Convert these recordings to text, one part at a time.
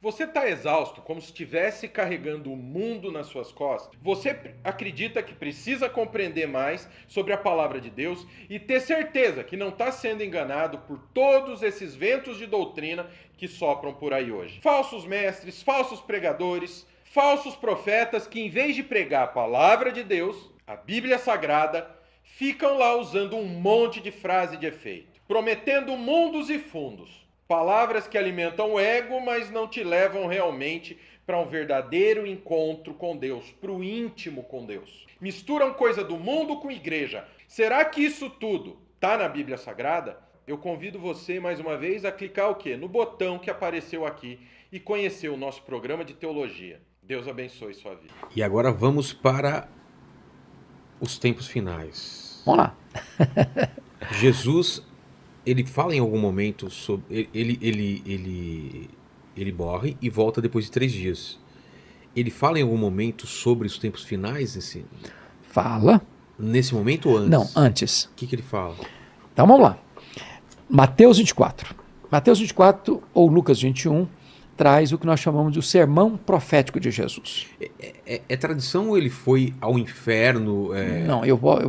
Você está exausto, como se estivesse carregando o mundo nas suas costas? Você acredita que precisa compreender mais sobre a palavra de Deus e ter certeza que não está sendo enganado por todos esses ventos de doutrina que sopram por aí hoje? Falsos mestres, falsos pregadores, falsos profetas que, em vez de pregar a palavra de Deus, a Bíblia Sagrada, ficam lá usando um monte de frase de efeito, prometendo mundos e fundos. Palavras que alimentam o ego, mas não te levam realmente para um verdadeiro encontro com Deus, para o íntimo com Deus. Misturam coisa do mundo com igreja. Será que isso tudo está na Bíblia Sagrada? Eu convido você, mais uma vez, a clicar o quê? No botão que apareceu aqui e conhecer o nosso programa de teologia. Deus abençoe sua vida. E agora vamos para os tempos finais. Vamos lá. Jesus, ele fala em algum momento sobre... Ele morre e volta depois de 3 dias. Ele fala em algum momento sobre os tempos finais? Fala. Nesse momento ou antes? Não, antes. O que ele fala? Então vamos lá. Mateus 24. Mateus 24 ou Lucas 21 traz o que nós chamamos de o sermão profético de Jesus. É tradição ou ele foi ao inferno? Não, eu vou...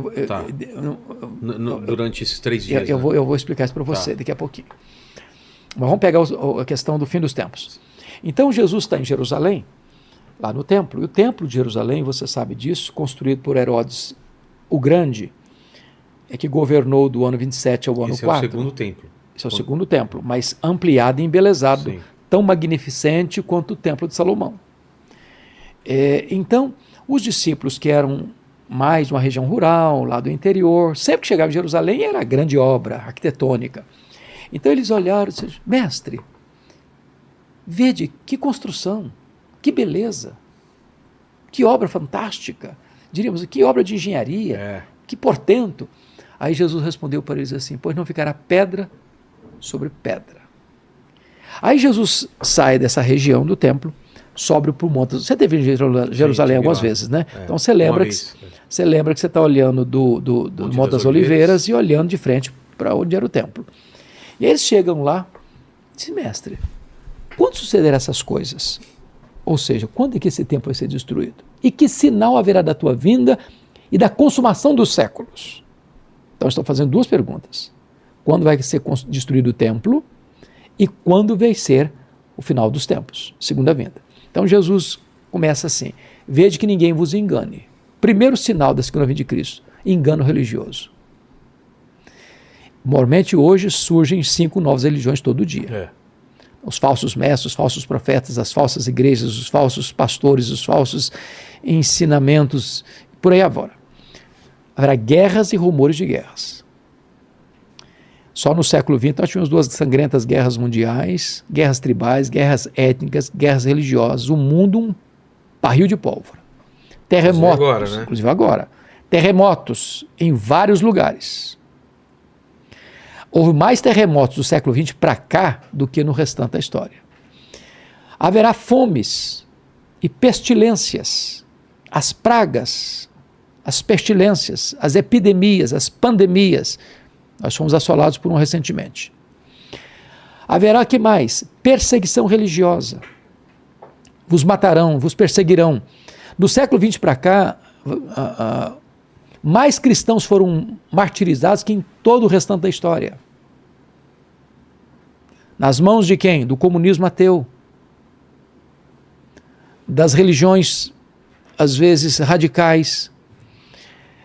Durante esses 3 dias. Eu vou explicar isso para você daqui a pouquinho. Mas vamos pegar a questão do fim dos tempos. Então Jesus está em Jerusalém, lá no templo. E o templo de Jerusalém, você sabe disso, construído por Herodes o Grande, é que governou do ano 27 ao ano 4. Esse é o segundo templo. Esse é o segundo templo, mas ampliado e embelezado, Sim. Tão magnificente quanto o templo de Salomão. Então, os discípulos que eram mais de uma região rural, lá do interior, sempre que chegavam em Jerusalém era grande obra arquitetônica. Então eles olharam e disseram, mestre, vede que construção, que beleza, que obra fantástica, diríamos, que obra de engenharia, que portento. Aí Jesus respondeu para eles assim, pois não ficará pedra sobre pedra. Aí Jesus sai dessa região do templo, sobe para o monte. Você esteve em Jerusalém algumas vezes, né? Então você lembra que você está olhando do Monte das Oliveiras e olhando de frente para onde era o templo. E aí eles chegam lá e dizem, mestre, quando sucederão essas coisas? Ou seja, quando é que esse templo vai ser destruído? E que sinal haverá da tua vinda e da consumação dos séculos? Então estão fazendo 2 perguntas. Quando vai ser destruído o templo? E quando vai ser o final dos tempos, segunda vinda. Então Jesus começa assim, vede que ninguém vos engane. Primeiro sinal da segunda vinda de Cristo, engano religioso. Normalmente hoje surgem 5 novas religiões todo dia. Os falsos mestres, os falsos profetas, as falsas igrejas, os falsos pastores, os falsos ensinamentos, por aí afora. Haverá guerras e rumores de guerras. Só no século XX nós tivemos 2 sangrentas guerras mundiais, guerras tribais, guerras étnicas, guerras religiosas, o mundo um barril de pólvora. Terremotos, inclusive agora. Terremotos em vários lugares. Houve mais terremotos do século XX para cá do que no restante da história. Haverá fomes e pestilências, as pragas, as pestilências, as epidemias, as pandemias. Nós fomos assolados por um recentemente. Haverá que mais? Perseguição religiosa. Vos matarão, vos perseguirão. Do século XX para cá, mais cristãos foram martirizados que em todo o restante da história. Nas mãos de quem? Do comunismo ateu. Das religiões, às vezes, radicais.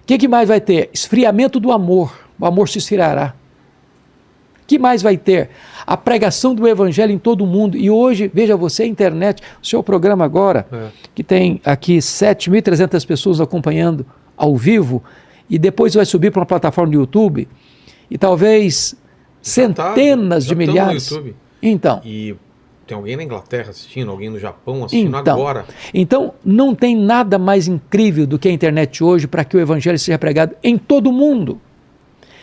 O que mais vai ter? Esfriamento do amor. O amor se esfriará. O que mais vai ter? A pregação do evangelho em todo o mundo. E hoje, veja você, a internet, o seu programa agora, que tem aqui 7.300 pessoas acompanhando ao vivo, e depois vai subir para uma plataforma do YouTube, e talvez centenas de milhares. No YouTube. Então. E tem alguém na Inglaterra assistindo, alguém no Japão assistindo agora. Então, não tem nada mais incrível do que a internet hoje para que o evangelho seja pregado em todo o mundo.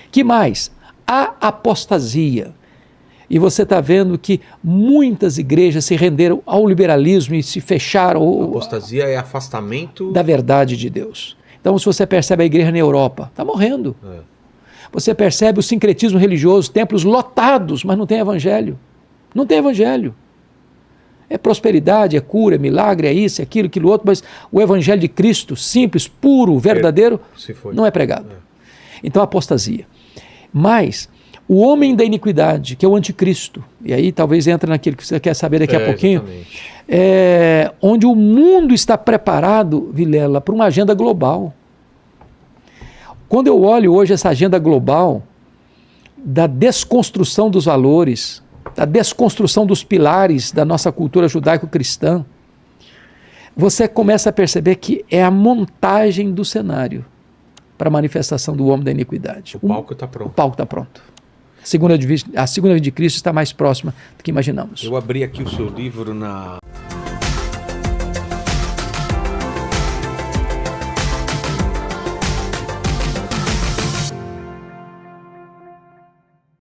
Que mais? A apostasia. E você está vendo que muitas igrejas se renderam ao liberalismo e se fecharam. A apostasia é afastamento da verdade de Deus. Então, se você percebe a igreja na Europa, está morrendo. Você percebe o sincretismo religioso, templos lotados, mas não tem evangelho. Não tem evangelho. É prosperidade, é cura, é milagre, é isso, é aquilo, aquilo outro, mas o evangelho de Cristo, simples, puro, verdadeiro, não é pregado. Então, apostasia. Mas o homem da iniquidade, que é o anticristo, e aí talvez entra naquilo que você quer saber daqui a pouquinho, onde o mundo está preparado, Vilela, para uma agenda global. Quando eu olho hoje essa agenda global da desconstrução dos valores, da desconstrução dos pilares da nossa cultura judaico-cristã, você começa a perceber que é a montagem do cenário para a manifestação do homem da iniquidade. O palco está pronto. O palco está pronto. A segunda vinda de Cristo está mais próxima do que imaginamos. Eu abri aqui o seu livro na